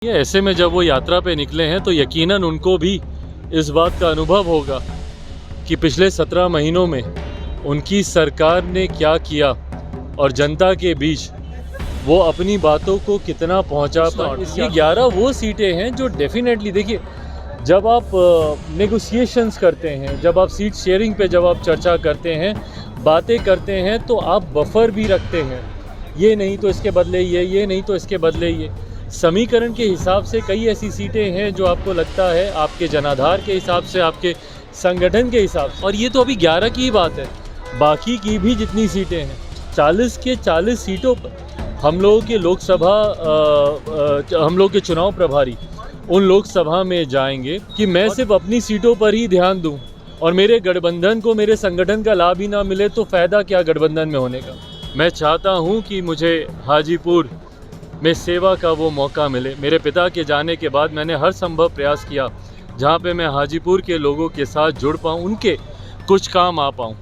ये ऐसे में जब वो यात्रा पे निकले हैं तो यकीनन उनको भी इस बात का अनुभव होगा कि पिछले 17 महीनों में उनकी सरकार ने क्या किया और जनता के बीच वो अपनी बातों को कितना पहुंचा पाए। ये 11 वो सीटें हैं जो डेफिनेटली, देखिए, जब आप नेगोशिएशंस करते हैं, जब आप सीट शेयरिंग पे जब आप चर्चा करते हैं, बातें करते हैं, तो आप बफर भी रखते हैं। ये नहीं तो इसके बदले ये नहीं तो इसके बदले ये। समीकरण के हिसाब से कई ऐसी सीटें हैं जो आपको लगता है आपके जनाधार के हिसाब से, आपके संगठन के हिसाब से, और ये तो अभी 11 की ही बात है, बाकी की भी जितनी सीटें हैं 40 के 40 सीटों पर हम लोगों के लोकसभा हम लोग के चुनाव प्रभारी उन लोकसभा में जाएंगे कि मैं सिर्फ अपनी सीटों पर ही ध्यान दूं और मेरे गठबंधन को, मेरे संगठन का लाभ ही ना मिले तो फ़ायदा क्या गठबंधन में होने का। मैं चाहता हूं कि मुझे हाजीपुर में सेवा का वो मौका मिले। मेरे पिता के जाने के बाद मैंने हर संभव प्रयास किया जहां पे मैं हाजीपुर के लोगों के साथ जुड़ पाऊँ, उनके कुछ काम आ पाऊँ।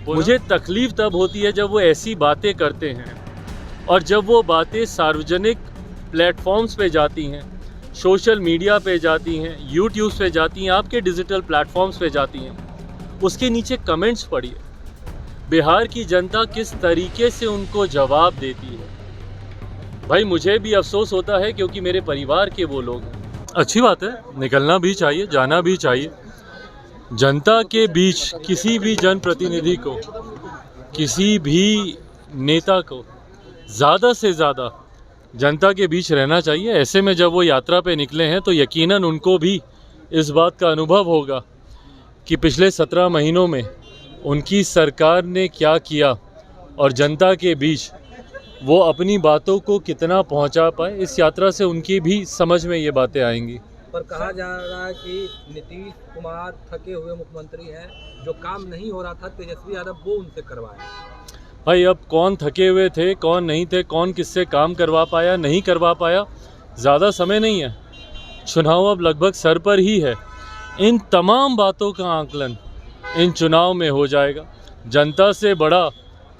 मुझे तकलीफ़ तब होती है जब वो ऐसी बातें करते हैं और जब वो बातें सार्वजनिक प्लेटफॉर्म्स पे जाती हैं, सोशल मीडिया पे जाती हैं, यूट्यूब पे जाती हैं, आपके डिजिटल प्लेटफॉर्म्स पे जाती हैं, उसके नीचे कमेंट्स पढ़िए। बिहार की जनता किस तरीके से उनको जवाब देती है। भाई, मुझे भी अफसोस होता है क्योंकि मेरे परिवार के वो लोग हैं। अच्छी बात है, निकलना भी चाहिए, जाना भी चाहिए। जनता के बीच किसी भी जनप्रतिनिधि को, किसी भी नेता को ज़्यादा से ज़्यादा जनता के बीच रहना चाहिए। ऐसे में जब वो यात्रा पे निकले हैं तो यकीनन उनको भी इस बात का अनुभव होगा कि पिछले 17 महीनों में उनकी सरकार ने क्या किया और जनता के बीच वो अपनी बातों को कितना पहुंचा पाए। इस यात्रा से उनकी भी समझ में ये बातें आएंगी। पर कहा जा रहा है कि नीतीश कुमार थके हुए मुख्यमंत्री हैं, जो काम नहीं हो रहा था तेजस्वी यादव वो उनसे करवाए। भाई, अब कौन थके हुए थे, कौन नहीं थे, कौन किससे काम करवा पाया, नहीं करवा पाया, ज़्यादा समय नहीं है। चुनाव अब लगभग सर पर ही है। इन तमाम बातों का आकलन इन चुनाव में हो जाएगा। जनता से बड़ा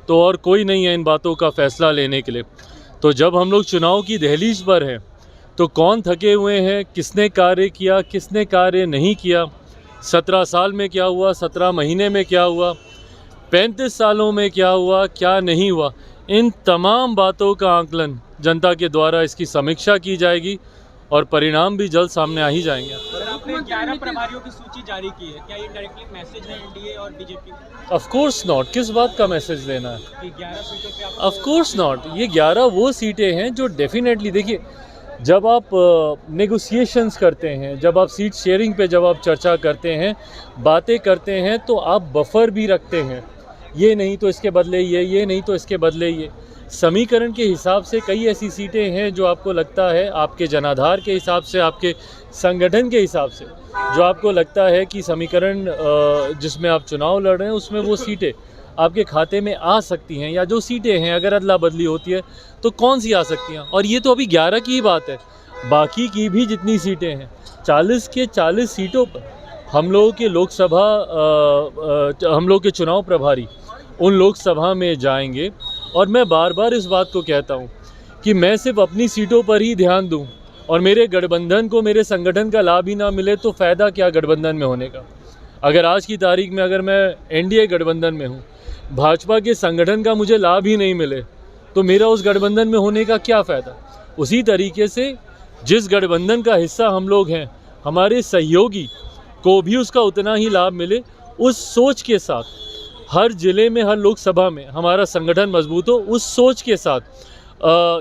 तो और कोई नहीं है इन बातों का फैसला लेने के लिए। तो जब हम लोग चुनाव की दहलीज पर हैं तो कौन थके हुए हैं, किसने कार्य किया, किसने कार्य नहीं किया, 17 साल में क्या हुआ, 17 महीने में क्या हुआ, 35 सालों में क्या हुआ, क्या नहीं हुआ, इन तमाम बातों का आकलन जनता के द्वारा इसकी समीक्षा की जाएगी और परिणाम भी जल्द सामने आ ही जाएंगे। आपने 11 प्रभारियों की सूची जारी की है, क्या ये डायरेक्टली मैसेज है एनडीए और बीजेपी? Of course not. किस बात का मैसेज लेना है? कि 11 सीटों पे आप? Of course not. ये 11 वो सीटें हैं जो डेफिनेटली, देखिए, जब आप नेगोशिएशंस करते हैं, जब आप सीट शेयरिंग पे जब आप चर्चा करते हैं, बातें करते हैं, तो आप बफर भी रखते हैं। ये नहीं तो इसके बदले ये नहीं तो इसके बदले ये। समीकरण के हिसाब से कई ऐसी सीटें हैं जो आपको लगता है आपके जनाधार के हिसाब से, आपके संगठन के हिसाब से, जो आपको लगता है कि समीकरण जिसमें आप चुनाव लड़ रहे हैं उसमें वो सीटें आपके खाते में आ सकती हैं, या जो सीटें हैं अगर अदला बदली होती है तो कौन सी आ सकती हैं। और ये तो अभी 11 की ही बात है, बाकी की भी जितनी सीटें हैं 40 के 40 सीटों पर हम लोगों के लोकसभा हम लोग के चुनाव प्रभारी उन लोकसभा में जाएंगे। और मैं बार बार इस बात को कहता हूँ कि मैं सिर्फ अपनी सीटों पर ही ध्यान दूं और मेरे गठबंधन को, मेरे संगठन का लाभ ही ना मिले तो फ़ायदा क्या गठबंधन में होने का। अगर आज की तारीख में अगर मैं एनडीए गठबंधन में हूँ, भाजपा के संगठन का मुझे लाभ ही नहीं मिले तो मेरा उस गठबंधन में होने का क्या फ़ायदा। उसी तरीके से जिस गठबंधन का हिस्सा हम लोग हैं, हमारे सहयोगी को भी उसका उतना ही लाभ मिले, उस सोच के साथ हर ज़िले में, हर लोकसभा में हमारा संगठन मजबूत हो, उस सोच के साथ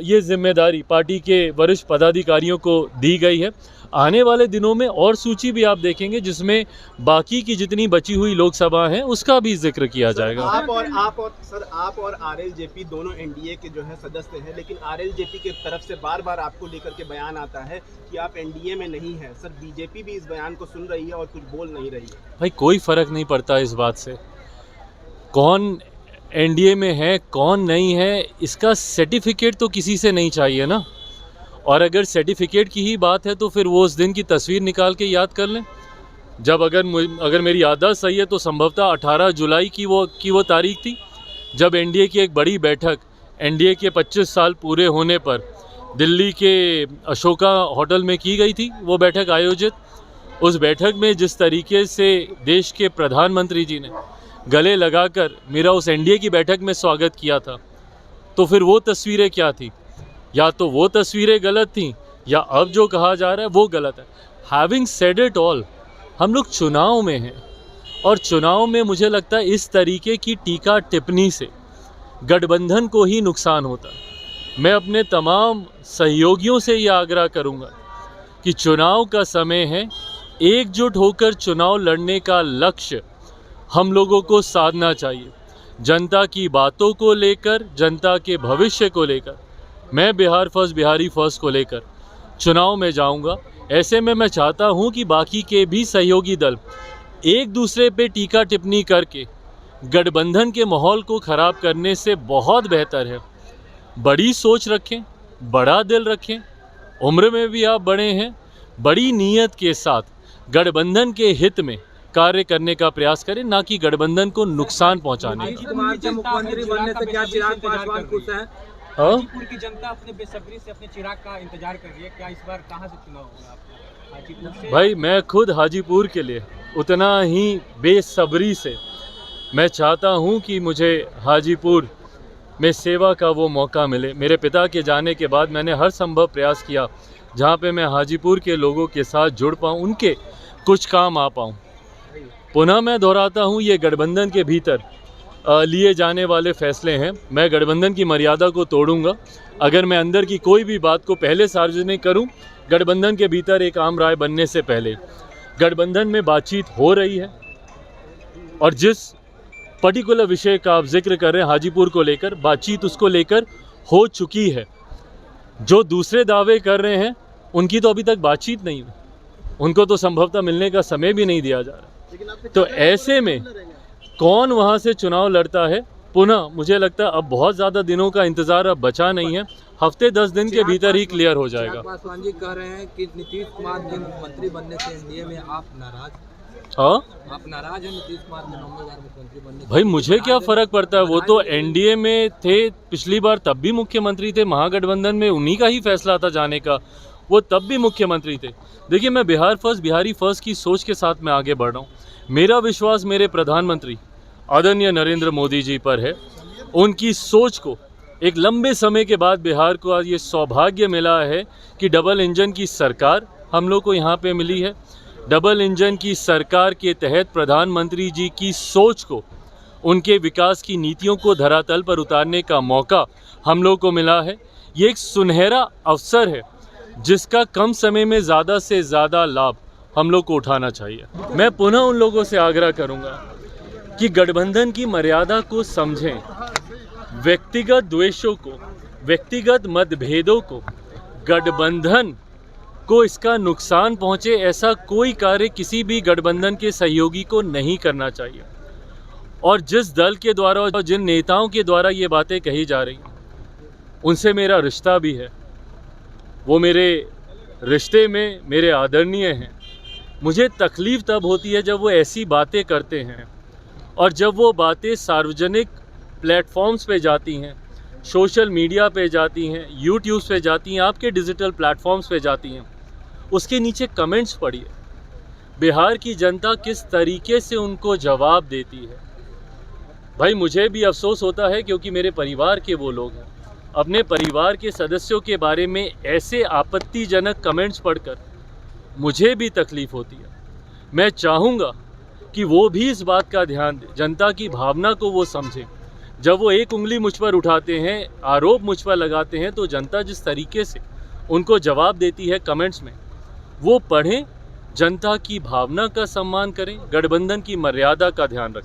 ये जिम्मेदारी पार्टी के वरिष्ठ पदाधिकारियों को दी गई है। आने वाले दिनों में और सूची भी आप देखेंगे जिसमें बाकी की जितनी बची हुई लोकसभा हैं उसका भी जिक्र किया जाएगा। आप और आरएलजेपी दोनों एनडीए के जो है सदस्य हैं, लेकिन आरएलजेपी की तरफ से बार बार आपको लेकर के बयान आता है कि आप एनडीए में नहीं हैं। सर, बीजेपी भी इस बयान को सुन रही है और कुछ बोल नहीं रही है। भाई, कोई फ़र्क नहीं पड़ता इस बात से कौन एनडीए में है कौन नहीं है। इसका सर्टिफिकेट तो किसी से नहीं चाहिए ना। और अगर सर्टिफिकेट की ही बात है तो फिर वो उस दिन की तस्वीर निकाल के याद कर लें, जब अगर मेरी याददाश्त सही है तो संभवतः 18 जुलाई की वो तारीख थी जब एनडीए की एक बड़ी बैठक, एनडीए के 25 साल पूरे होने पर दिल्ली के अशोका होटल में की गई थी वो बैठक आयोजित। उस बैठक में जिस तरीके से देश के प्रधानमंत्री जी ने गले लगाकर मेरा उस एनडीए की बैठक में स्वागत किया था, तो फिर वो तस्वीरें क्या थी? या तो वो तस्वीरें गलत थीं या अब जो कहा जा रहा है वो गलत है। हैविंग सेड इट ऑल, हम लोग चुनाव में हैं और चुनाव में मुझे लगता है इस तरीके की टीका टिप्पणी से गठबंधन को ही नुकसान होता है। मैं अपने तमाम सहयोगियों से ये आग्रह करूँगा कि चुनाव का समय है, एकजुट होकर चुनाव लड़ने का लक्ष्य हम लोगों को साधना चाहिए। जनता की बातों को लेकर, जनता के भविष्य को लेकर, मैं बिहार फर्स्ट बिहारी फर्स्ट को लेकर चुनाव में जाऊंगा। ऐसे में मैं चाहता हूं कि बाकी के भी सहयोगी दल एक दूसरे पे टीका टिप्पणी करके गठबंधन के माहौल को ख़राब करने से बहुत बेहतर है बड़ी सोच रखें, बड़ा दिल रखें, उम्र में भी आप बड़े हैं, बड़ी नीयत के साथ गठबंधन के हित में कार्य करने का प्रयास करें, ना कि गठबंधन को नुकसान पहुंचाने नीतीश कुमार के मुख्यमंत्री बनने से क्या चिराग पासवान खुश हैं? हाजीपुर की जनता अपने बेसब्री से अपने चिराग का इंतजार कर रही है। क्या इस बार कहां से चुनाव होगा आपका? हाजीपुर से? भाई मैं खुद हाजीपुर के लिए उतना ही बेसब्री से मैं चाहता हूं कि मुझे हाजीपुर में सेवा का वो मौका मिले। मेरे पिता के जाने के बाद मैंने हर संभव प्रयास किया जहां पे मैं हाजीपुर के लोगों के साथ जुड़ पाऊं, उनके कुछ काम आ पाऊं। पुनः मैं दोहराता हूं, ये गठबंधन के भीतर लिए जाने वाले फैसले हैं। मैं गठबंधन की मर्यादा को तोड़ूंगा अगर मैं अंदर की कोई भी बात को पहले सार्वजनिक करूं। गठबंधन के भीतर एक आम राय बनने से पहले गठबंधन में बातचीत हो रही है और जिस पर्टिकुलर विषय का आप जिक्र कर रहे हैं हाजीपुर को लेकर, बातचीत उसको लेकर हो चुकी है। जो दूसरे दावे कर रहे हैं उनकी तो अभी तक बातचीत नहीं हुई, उनको तो संभवतः मिलने का समय भी नहीं दिया जा रहा। तो ऐसे में कौन वहाँ से चुनाव लड़ता है? पुनः मुझे लगता है अब बहुत ज़्यादा दिनों का इंतज़ार अब बचा नहीं है, हफ्ते 10 दिन के भीतर ही क्लियर हो जाएगा। चिराग पासवान जी कह रहे हैं कि नीतीश कुमार के मुख्यमंत्री बनने से एनडीए में आप नाराज? हाँ, आप नाराज हैं नीतीश कुमार के 9वीं बार मुख्यमंत्री बनने से? भाई मुझे क्या फ़र्क पड़ता है, वो तो एनडीए में थे पिछली बार, तब भी मुख्यमंत्री थे। महागठबंधन में उन्हीं का ही फैसला था जाने का, वो तब भी मुख्यमंत्री थे। देखिए, मैं बिहार फर्स्ट बिहारी फर्स्ट की सोच के साथ मैं आगे बढ़ रहा हूँ। मेरा विश्वास मेरे प्रधानमंत्री आदरणीय नरेंद्र मोदी जी पर है। उनकी सोच को एक लंबे समय के बाद बिहार को आज ये सौभाग्य मिला है कि डबल इंजन की सरकार हम लोग को यहाँ पे मिली है। डबल इंजन की सरकार के तहत प्रधानमंत्री जी की सोच को, उनके विकास की नीतियों को धरातल पर उतारने का मौका हम लोग को मिला है। ये एक सुनहरा अवसर है जिसका कम समय में ज़्यादा से ज़्यादा लाभ हम लोग को उठाना चाहिए। मैं पुनः उन लोगों से आग्रह करूँगा कि गठबंधन की मर्यादा को समझें, व्यक्तिगत द्वेषों को, व्यक्तिगत मतभेदों को, गठबंधन को इसका नुकसान पहुंचे ऐसा कोई कार्य किसी भी गठबंधन के सहयोगी को नहीं करना चाहिए। और जिस दल के द्वारा और जिन नेताओं के द्वारा ये बातें कही जा रही उनसे मेरा रिश्ता भी है, वो मेरे रिश्ते में मेरे आदरणीय हैं। मुझे तकलीफ़ तब होती है जब वो ऐसी बातें करते हैं और जब वो बातें सार्वजनिक प्लेटफॉर्म्स पे जाती हैं, सोशल मीडिया पे जाती हैं, यूट्यूब पे जाती हैं, आपके डिजिटल प्लेटफॉर्म्स पे जाती हैं, उसके नीचे कमेंट्स पढ़िए। बिहार की जनता किस तरीके से उनको जवाब देती है। भाई मुझे भी अफसोस होता है क्योंकि मेरे परिवार के वो लोग हैं, अपने परिवार के सदस्यों के बारे में ऐसे आपत्तिजनक कमेंट्स पढ़कर मुझे भी तकलीफ़ होती है। मैं चाहूँगा कि वो भी इस बात का ध्यान दें, जनता की भावना को वो समझें। जब वो एक उंगली मुझ पर उठाते हैं, आरोप मुझ पर लगाते हैं, तो जनता जिस तरीके से उनको जवाब देती है कमेंट्स में, वो पढ़ें, जनता की भावना का सम्मान करें, गठबंधन की मर्यादा का ध्यान रखें।